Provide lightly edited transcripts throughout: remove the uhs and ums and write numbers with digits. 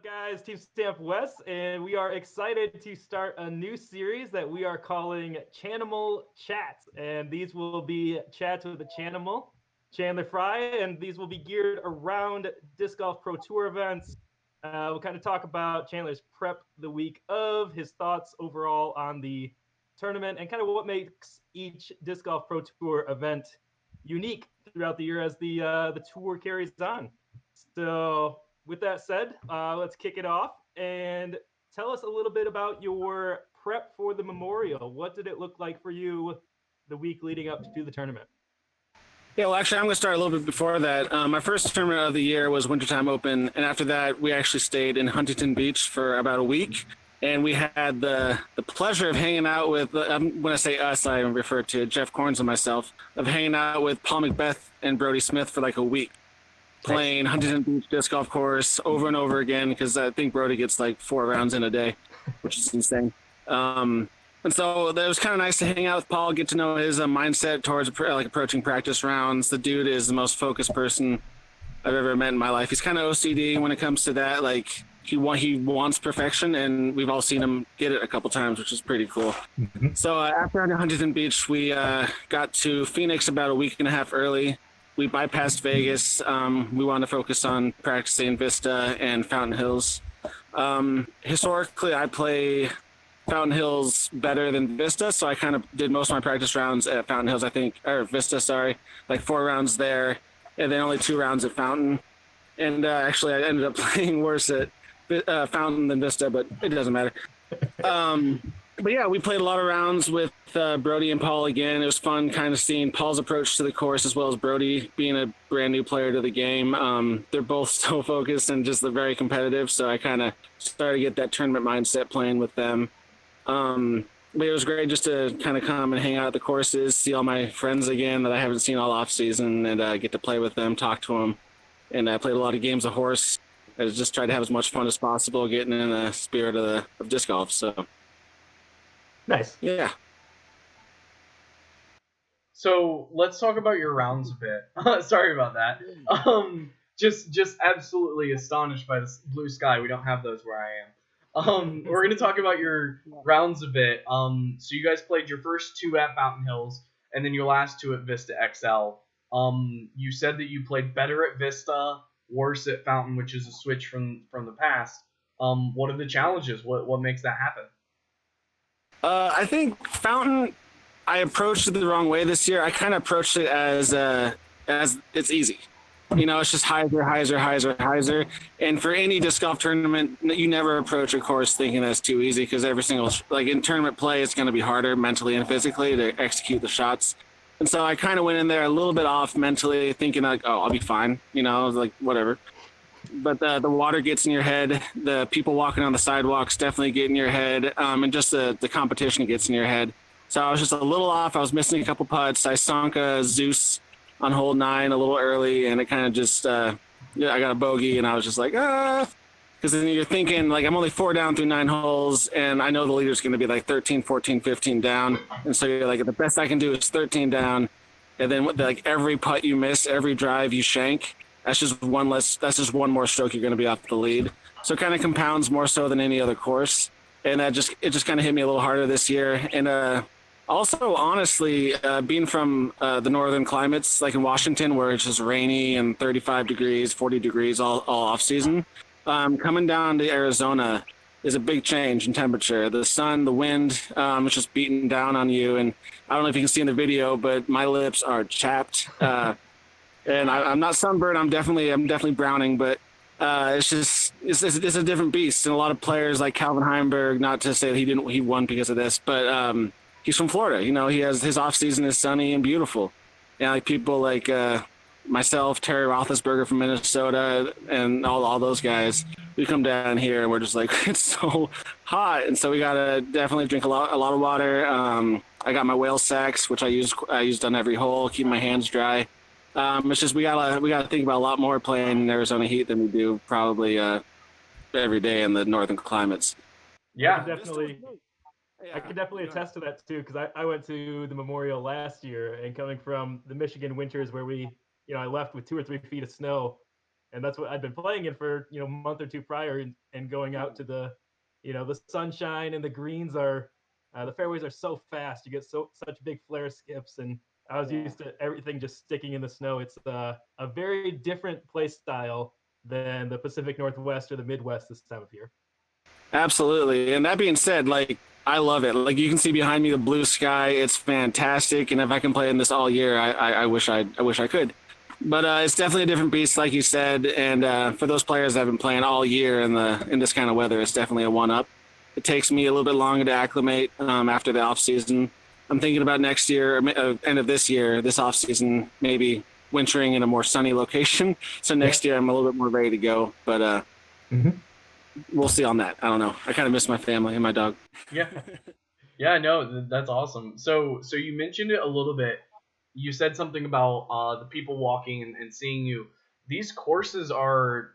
guys? Team Stamp West, and we are excited to start a new series that we are calling Chanimal Chats. And these will be chats with the Chanimal, Chandler Fry, and these will be geared around Disc Golf Pro Tour events. We'll kind of talk about Chandler's prep the week of, his thoughts overall on the tournament, and kind of what makes each Disc Golf Pro Tour event unique throughout the year as the tour carries on. So with that said, let's kick it off and tell us a little bit about your prep for the Memorial. What did it look like for you the week leading up to the tournament? Yeah, well, actually, I'm going to start a little bit before that. My first tournament of the year was Wintertime Open, and after that, we actually stayed in Huntington Beach for about a week, and we had the pleasure of hanging out with, when I say us, I refer to Jeff Corns and myself, of hanging out with Paul Macbeth and Brody Smith for like a week, playing Huntington Beach disc golf course over and over again, because I think Brody gets like 4 rounds in a day, which is insane. And so it was kind of nice to hang out with Paul, get to know his mindset towards like approaching practice rounds. The dude is the most focused person I've ever met in my life. He's kind of OCD when it comes to that. Like he wants perfection, and we've all seen him get it a couple times, which is pretty cool. So after Huntington Beach, we got to Phoenix about a week and a half early. We bypassed Vegas. We wanted to focus on practicing Vista and Fountain Hills. Historically, I play Fountain Hills better than Vista, so I kind of did most of my practice rounds at Fountain Hills, or Vista, sorry, like 4 rounds there, and then only 2 rounds at Fountain. And actually, I ended up playing worse at Fountain than Vista, but it doesn't matter. But yeah, we played a lot of rounds with Brody and Paul again. It was fun kind of seeing Paul's approach to the course as well as Brody being a brand new player to the game. They're both so focused and just very competitive, so I kind of started to get that tournament mindset playing with them. But it was great just to kind of come and hang out at the courses, see all my friends again that I haven't seen all off season, and get to play with them, talk to them. And I played a lot of games of horse. I just tried to have as much fun as possible, getting in the spirit of disc golf. So nice. Yeah. So let's talk about your rounds a bit. Sorry about that. Just absolutely astonished by this blue sky. We don't have those where I am. We're going to talk about your rounds a bit. So you guys played your first 2 at Fountain Hills, and then your last 2 at Vista XL. You said that you played better at Vista, worse at Fountain, which is a switch from the past. What are the challenges? What makes that happen? I think Fountain, I approached it the wrong way this year. I kind of approached it as it's easy. You know, it's just hyzer. And for any disc golf tournament, you never approach a course thinking that's too easy, because every single, like in tournament play, it's going to be harder mentally and physically to execute the shots. And so I kind of went in there a little bit off mentally, thinking like, oh, I'll be fine. You know, like whatever. But the water gets in your head. The people walking on the sidewalks definitely get in your head. And just the competition gets in your head. So I was just a little off. I was missing a couple putts. I sunk a Zeus on hole 9 a little early, and it kind of just, I got a bogey, and I was just like, because then you're thinking, like, I'm only 4 down through 9 holes, and I know the leader's going to be like 13, 14, 15 down, and so you're like, the best I can do is 13 down, and then like every putt you miss, every drive you shank, that's just one more stroke you're going to be off the lead. So it kind of compounds more so than any other course, and it just kind of hit me a little harder this year, and also, honestly, being from the northern climates, like in Washington, where it's just rainy and 35 degrees, 40 degrees all off season, coming down to Arizona is a big change in temperature. The sun, the wind, it's just beating down on you. And I don't know if you can see in the video, but my lips are chapped. And I'm not sunburned. I'm definitely browning, but it's a different beast. And a lot of players like Calvin Heimberg, not to say that he won because of this, but he's from Florida. You know, he has his off season is sunny and beautiful. And like people like myself, Terry Roethlisberger from Minnesota, and all those guys, we come down here and we're just like, it's so hot. And so we gotta definitely drink a lot of water. I got my whale sacks, which I used on every hole, keep my hands dry. It's just we gotta think about a lot more playing in Arizona heat than we do probably every day in the northern climates. Yeah, I can definitely attest to that too, because I went to the Memorial last year, and coming from the Michigan winters where I left with 2 or 3 feet of snow, and that's what I'd been playing in for a month or two prior, and going out to the the sunshine, and the greens are the fairways are so fast. You get such big flare skips, and I was used to everything just sticking in the snow. It's a very different play style than the Pacific Northwest or the Midwest this time of year. Absolutely. And that being said, like, I love it. Like, you can see behind me the blue sky. It's fantastic. And if I can play in this all year, I wish I could. But it's definitely a different beast, like you said. And for those players that have been playing all year in this kind of weather, it's definitely a one-up. It takes me a little bit longer to acclimate after the off season. I'm thinking about next year, end of this year, this off season, maybe wintering in a more sunny location. So next year I'm a little bit more ready to go. But we'll see on that. I don't know. I kind of miss my family and my dog. Yeah, no, that's awesome. So you mentioned it a little bit. You said something about the people walking and seeing you. These courses are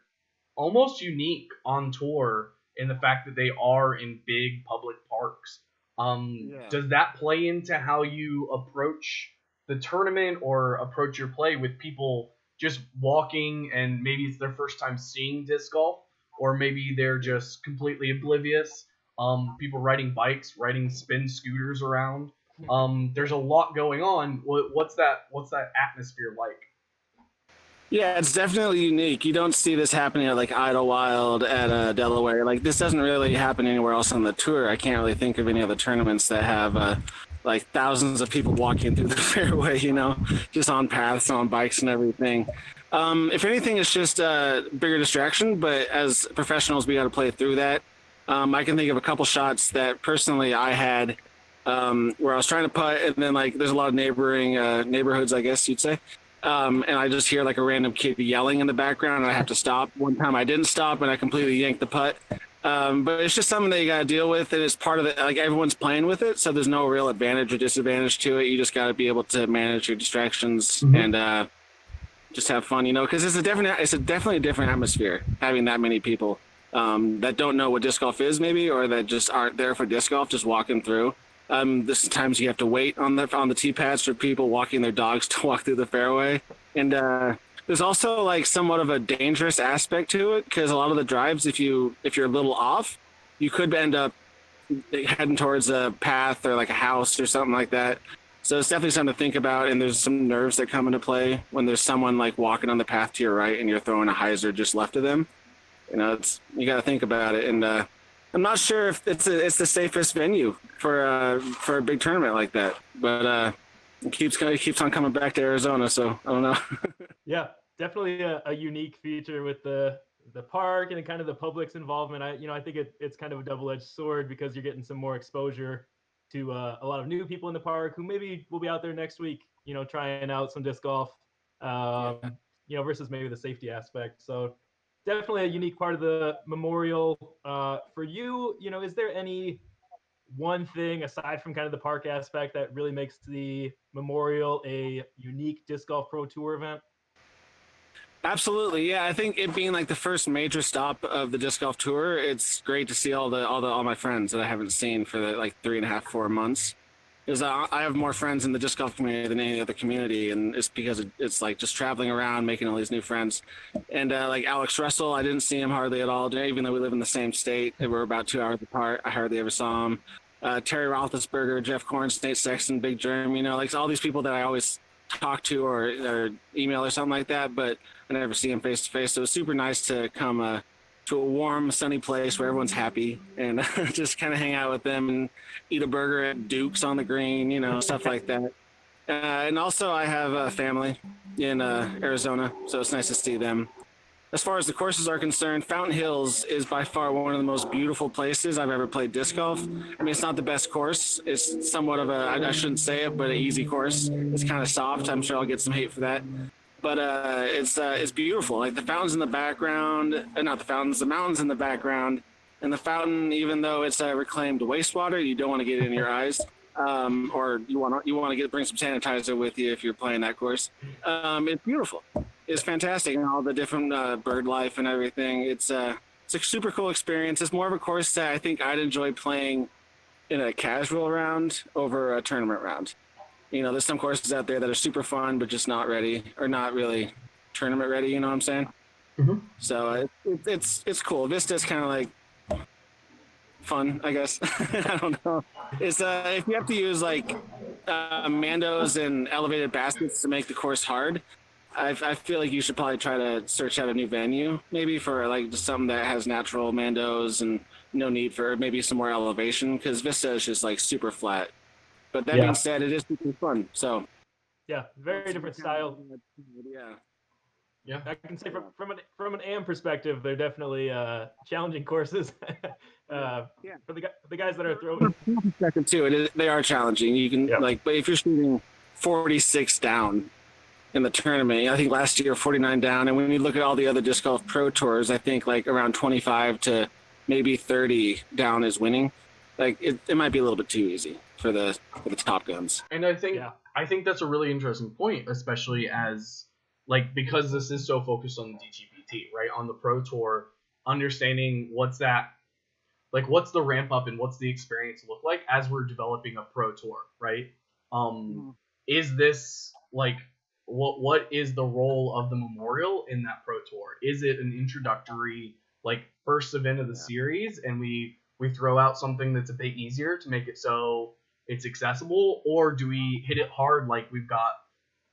almost unique on tour in the fact that they are in big public parks. Does that play into how you approach the tournament or approach your play with people just walking and maybe it's their first time seeing disc golf, or maybe they're just completely oblivious? People riding bikes, riding spin scooters around. There's a lot going on. What's that atmosphere like? Yeah, it's definitely unique. You don't see this happening at like Idlewild at Delaware. Like, this doesn't really happen anywhere else on the tour. I can't really think of any other tournaments that have like thousands of people walking through the fairway, just on paths, on bikes and everything. If anything, it's just a bigger distraction, but as professionals, we got to play through that. I can think of a couple shots that personally I had where I was trying to putt, and then like there's a lot of neighboring neighborhoods, I guess you'd say. And I just hear like a random kid yelling in the background, and I have to stop. One time I didn't stop, and I completely yanked the putt. But it's just something that you got to deal with, and it's part of it. Like, everyone's playing with it, so there's no real advantage or disadvantage to it. You just got to be able to manage your distractions and just have fun, because it's definitely a different atmosphere having that many people that don't know what disc golf is, maybe, or that just aren't there for disc golf, just walking through. There's times you have to wait on the tee pads for people walking their dogs to walk through the fairway, and there's also like somewhat of a dangerous aspect to it, because a lot of the drives, if you're a little off, you could end up heading towards a path or like a house or something like that. So it's definitely something to think about, and there's some nerves that come into play when there's someone like walking on the path to your right and you're throwing a hyzer just left of them. You got to think about it, and I'm not sure if it's the safest venue for a big tournament like that, but it keeps on coming back to Arizona, so I don't know. Yeah, definitely a unique feature with the park and kind of the public's involvement. I think it's kind of a double-edged sword, because you're getting some more exposure to a lot of new people in the park who maybe will be out there next week, trying out some disc golf, versus maybe the safety aspect. So definitely a unique part of the memorial. For you, is there any one thing aside from kind of the park aspect that really makes the memorial a unique disc golf pro tour event? Absolutely, yeah. I think it being like the first major stop of the disc golf tour, it's great to see all my friends that I haven't seen for like 3.5, 4 months. Because I have more friends in the disc golf community than any other community, and it's because it's like just traveling around, making all these new friends. And like Alex Russell, I didn't see him hardly at all, even though we live in the same state. We're about 2 hours apart. I hardly ever saw him. Terry Roethlisberger, Jeff Korns, Nate Sexton, Big Germ, like all these people that I always talk to or email or something like that, but I never see them face to face. So it was super nice to come to a warm, sunny place where everyone's happy, and just kind of hang out with them and eat a burger at Duke's on the green, stuff like that. And also I have a family in Arizona, so it's nice to see them. As far as the courses are concerned, Fountain Hills is by far one of the most beautiful places I've ever played disc golf. I mean, it's not the best course. It's somewhat of I shouldn't say it, but an easy course. It's kind of soft. I'm sure I'll get some hate for that. But it's beautiful. Like the fountains in the background, not the fountains, the mountains in the background. And the fountain, even though it's reclaimed wastewater, you don't want to get it in your eyes. Or you want to bring some sanitizer with you if you're playing that course. It's beautiful. It's fantastic, and all the different bird life and everything. It's a super cool experience. It's more of a course that I think I'd enjoy playing in a casual round over a tournament round. There's some courses out there that are super fun, but just not ready, or not really tournament ready. You know what I'm saying? Mhm. So it's cool. Vista's kind of like fun, I guess. I don't know. It's if you have to use like mandos and elevated baskets to make the course hard, I feel like you should probably try to search out a new venue, maybe for like just something that has natural mandos and no need for maybe some more elevation, because Vista is just like super flat. But that being Yeah. said, it is super fun. So Yeah, very different style. Yeah. Yeah. I can say from an AM perspective, they're definitely challenging courses. For the guys that are throwing. Second too, they are challenging. You can like, but if you're shooting 46 down in the tournament, I think last year 49 down, and when you look at all the other disc golf pro tours, I think like around 25 to maybe 30 down is winning. Like it might be a little bit too easy for the top guns. And I think that's a really interesting point, especially as like, because this is so focused on the DGPT, right? On the pro tour, understanding what's the ramp up and what's the experience look like as we're developing a pro tour, right? Is this like what is the role of the memorial in that pro tour? Is it an introductory like first event of the series, and we throw out something that's a bit easier to make it so it's accessible, or do we hit it hard like we've got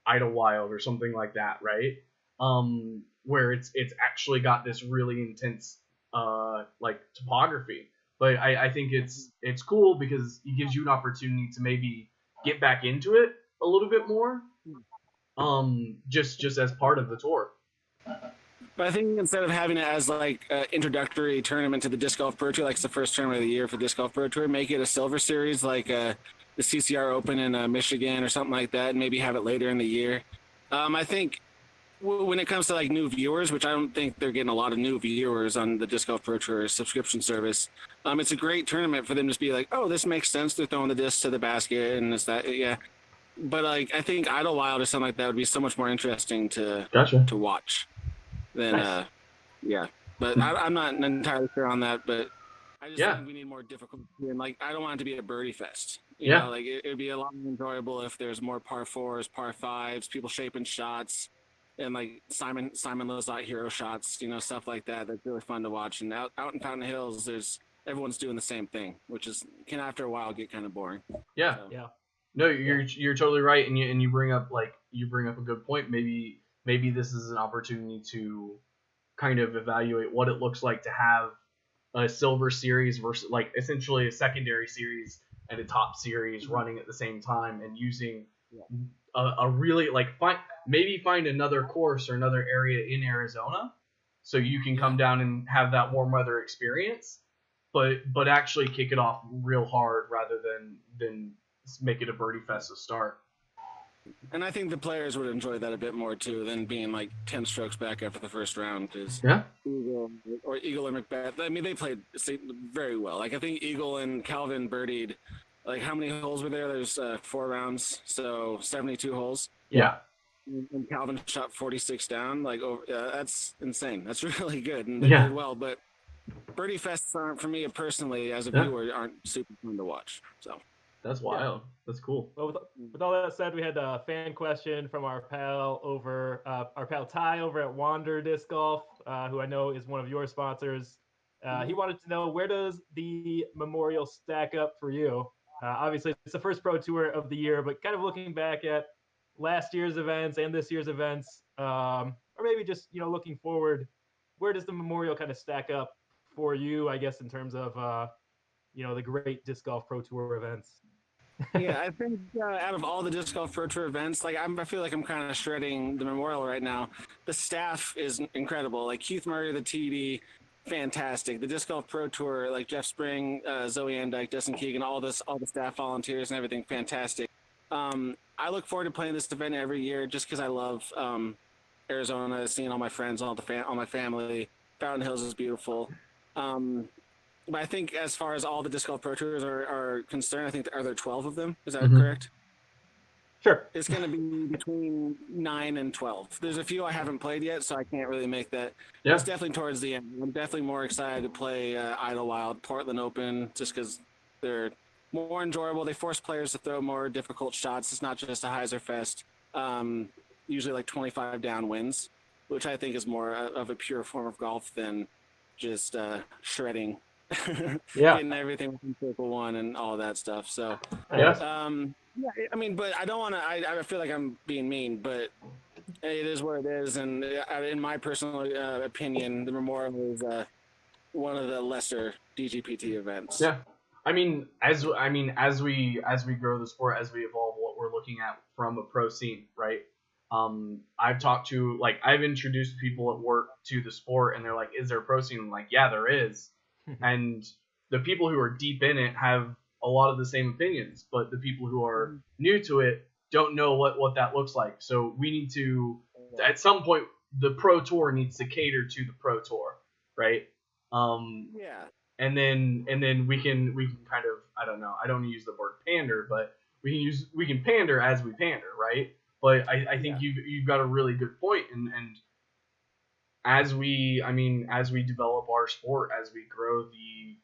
Idlewild or something like that, right? Where it's actually got this really intense like topography. But I think it's cool because it gives you an opportunity to maybe get back into it a little bit more, just as part of the tour. But I think instead of having it as like an introductory tournament to the Disc Golf Pro Tour, like it's the first tournament of the year for Disc Golf Pro Tour, make it a silver series like the CCR Open in Michigan or something like that, and maybe have it later in the year. I think when it comes to like new viewers, which I don't think they're getting a lot of new viewers on the Disc Golf Pro Tour subscription service, it's a great tournament for them to just be like, oh, this makes sense. They're throwing the discs to the basket and it's that, yeah. But like, I think Idlewild or something like that would be so much more interesting to watch than, nice. Yeah. But I'm not entirely sure on that, but I just think we need more difficulty. And like, I don't want it to be a birdie fest. You know, like it would be a lot more enjoyable if there's more par fours, par fives, people shaping shots, and like Simon Lizotte hero shots, you know, stuff like that. That's really fun to watch. And out in Fountain Hills, everyone's doing the same thing, which can after a while get kind of boring. Yeah. So. Yeah. No, you're totally right, and you bring up a good point. Maybe this is an opportunity to kind of evaluate what it looks like to have a silver series versus like essentially a secondary series and a top series running at the same time, and using a really like find another course or another area in Arizona so you can come down and have that warm weather experience, but actually kick it off real hard rather than make it a birdie fest to start. And I think the players would enjoy that a bit more too than being like 10 strokes back after the first round. Because Eagle and Macbeth, I mean, they played very well. Like I think Eagle and Calvin birdied. Like how many holes were there? There's 4 rounds, so 72 holes. Yeah. And Calvin shot 46 down. Like that's insane. That's really good, and they did well. But birdie fests aren't, for me personally as a viewer, aren't super fun to watch. So. That's wild. That's cool. Well, with all that said, we had a fan question from our pal Ty over at Wander Disc Golf, who I know is one of your sponsors. He wanted to know, where does the Memorial stack up for you? Obviously, it's the first pro tour of the year, but kind of looking back at last year's events and this year's events, or maybe just looking forward, where does the Memorial kind of stack up for you? I guess in terms of the great disc golf pro tour events. Yeah, I think out of all the Disc Golf Pro Tour events, like I feel like I'm kind of shredding the Memorial right now. The staff is incredible. Like Keith Murray, the TD, fantastic. The Disc Golf Pro Tour, like Jeff Spring, Zoe Andyke, Dustin Keegan, all the staff volunteers and everything, fantastic. I look forward to playing this event every year just because I love Arizona, seeing all my friends, all my family. Fountain Hills is beautiful. But I think as far as all the Disc Golf Pro Tours are concerned, I think are there 12 of them? Is that correct? Sure. It's going to be between 9 and 12. There's a few I haven't played yet, so I can't really make that. Yeah. It's definitely towards the end. I'm definitely more excited to play Idlewild, Portland Open, just because they're more enjoyable. They force players to throw more difficult shots. It's not just a hyzer fest. Usually like 25 down wins. which I think is more of a pure form of golf than just shredding, Yeah. getting everything within circle one and all that stuff. So, Yes. yeah, I mean, but I don't want to. I feel like I'm being mean, but it is what it is. And in my personal opinion, the Memorial is one of the lesser DGPT events. Yeah. I mean, as we grow the sport, as we evolve, what we're looking at from a pro scene, right? I've talked to I've introduced people at work to the sport, and they're like, "Is there a pro scene?" I'm like, "Yeah, there is." And the people who are deep in it have a lot of the same opinions, but the people who are new to it don't know what that looks like. So we need to, at some point, the pro tour needs to cater to the pro tour, right? Yeah. And then we can kind of, I don't know, I don't use the word pander, but we can pander as we pander, right? But I think you've got a really good point, and as we develop our sport, as we grow the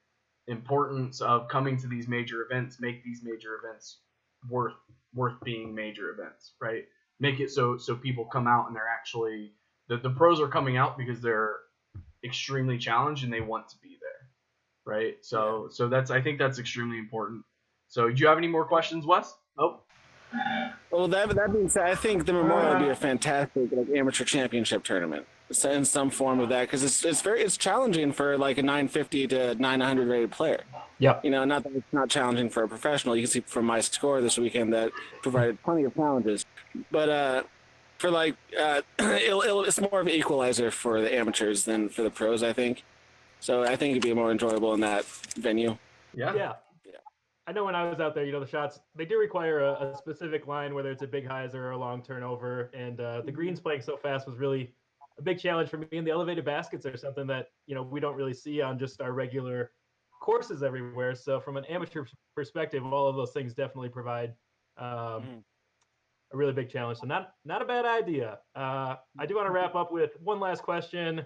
importance of coming to these major events, make these major events worth being major events, right? Make it so people come out and they're actually the pros are coming out because they're extremely challenged and they want to be there, right? So I think that's extremely important. So do you have any more questions, Wes? Oh. Well, that being said, I think the Memorial would be a fantastic amateur championship tournament in some form of that, because it's challenging for like a 950 to 900 rated player. Yeah. Not that it's not challenging for a professional. You can see from my score this weekend that provided plenty of challenges, but for it's more of an equalizer for the amateurs than for the pros, I think. So I think it'd be more enjoyable in that venue. Yeah. I know when I was out there, the shots, they do require a specific line, whether it's a big hyzer or a long turnover. And the greens playing so fast was really a big challenge for me. And the elevated baskets are something that, we don't really see on just our regular courses everywhere. So from an amateur perspective, all of those things definitely provide a really big challenge. So not a bad idea. I do want to wrap up with one last question.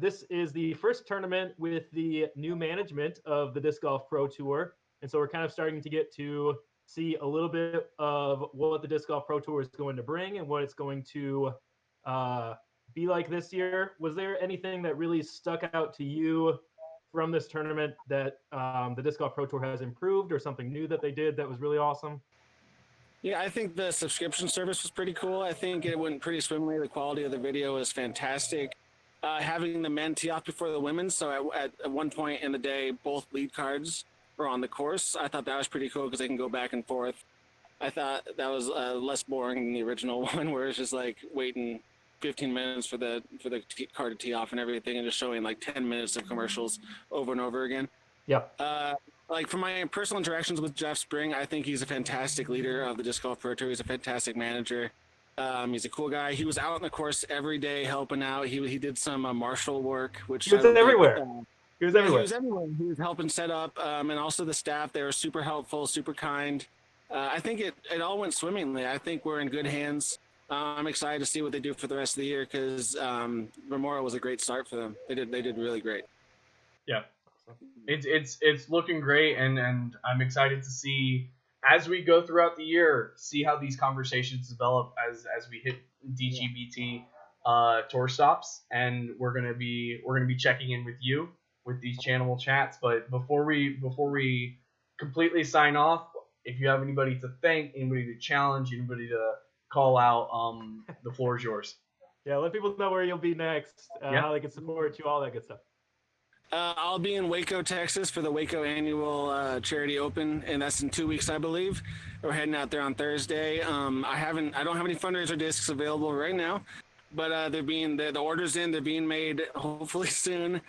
This is the first tournament with the new management of the Disc Golf Pro Tour. And so we're kind of starting to get to see a little bit of what the Disc Golf Pro Tour is going to bring and what it's going to be like this year. Was there anything that really stuck out to you from this tournament that the Disc Golf Pro Tour has improved, or something new that they did that was really awesome? Yeah, I think the subscription service was pretty cool. I think it went pretty swimmingly. The quality of the video was fantastic. Having the men tee off before the women, so at one point in the day, both lead cards on the course. I thought that was pretty cool because they can go back and forth. I thought that was less boring than the original one, where it's just like waiting 15 minutes for the card to tee off and everything, and just showing like 10 minutes of commercials over and over again. Yeah. From my personal interactions with Jeff Spring, I think he's a fantastic leader of the Disc Golf Pro Tour. He's a fantastic manager. He's a cool guy. He was out on the course every day helping out. He did some marshal work, which he was everywhere. He was everywhere. He was everywhere. He was helping set up, and also the staff. They were super helpful, super kind. I think it all went swimmingly. I think we're in good hands. I'm excited to see what they do for the rest of the year, because Memorial was a great start for them. They did really great. Yeah, it's looking great, and I'm excited to see as we go throughout the year, see how these conversations develop as we hit DGBT tour stops, and we're gonna be checking in with you with these Chanimal Chats. But before we completely sign off, if you have anybody to thank, anybody to challenge, anybody to call out, the floor is yours. Yeah, let people know where you'll be next, how they can support you, all that good stuff. I'll be in Waco, Texas for the Waco Annual Charity Open, and that's in 2 weeks, I believe. We're heading out there on Thursday. I don't have any fundraiser discs available right now, but the orders in, they're being made hopefully soon.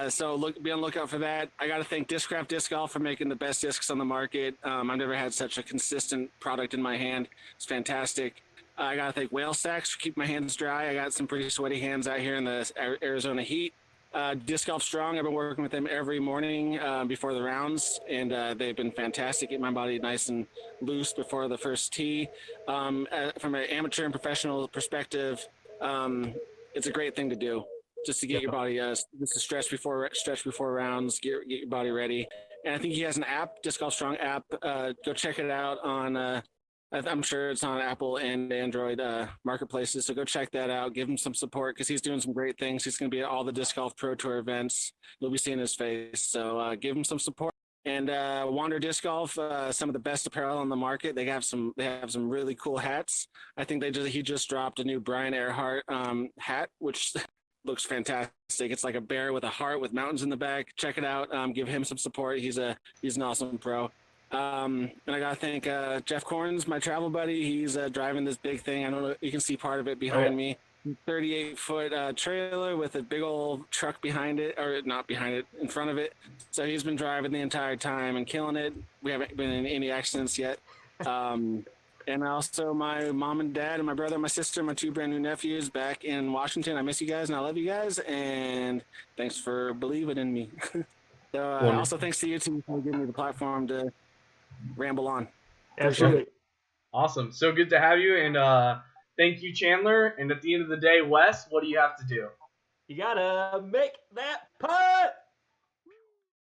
So be on the lookout for that. I got to thank Discraft Disc Golf for making the best discs on the market. I've never had such a consistent product in my hand. It's fantastic. I got to thank Whale Stacks for keeping my hands dry. I got some pretty sweaty hands out here in the Arizona heat. Disc Golf Strong, I've been working with them every morning before the rounds, and they've been fantastic, getting my body nice and loose before the first tee. From an amateur and professional perspective, it's a great thing to do, just to get your body just to stretch before rounds, get your body ready. And I think he has an app, Disc Golf Strong app. Go check it out on I'm sure it's on Apple and Android marketplaces. So go check that out. Give him some support because he's doing some great things. He's going to be at all the Disc Golf Pro Tour events. You'll be seeing his face. So give him some support. And Wander Disc Golf, some of the best apparel on the market. They have some really cool hats. I think he just dropped a new Brian Earhart hat, which looks fantastic. It's like a bear with a heart with mountains in the back. Check it out. Give him some support. He's an awesome pro. And I gotta thank Jeff Corns, my travel buddy. He's driving this big thing. I don't know, you can see part of it behind me. 38-foot trailer with a big old truck behind it, or not behind it, in front of it. So he's been driving the entire time and killing it. We haven't been in any accidents yet. And also my mom and dad and my brother and my sister, my 2 brand new nephews back in Washington. I miss you guys and I love you guys. And thanks for believing in me. So also thanks to you two for giving me the platform to ramble on. Absolutely. Awesome. So good to have you. And thank you, Chandler. And at the end of the day, Wes, what do you have to do? You gotta make that putt.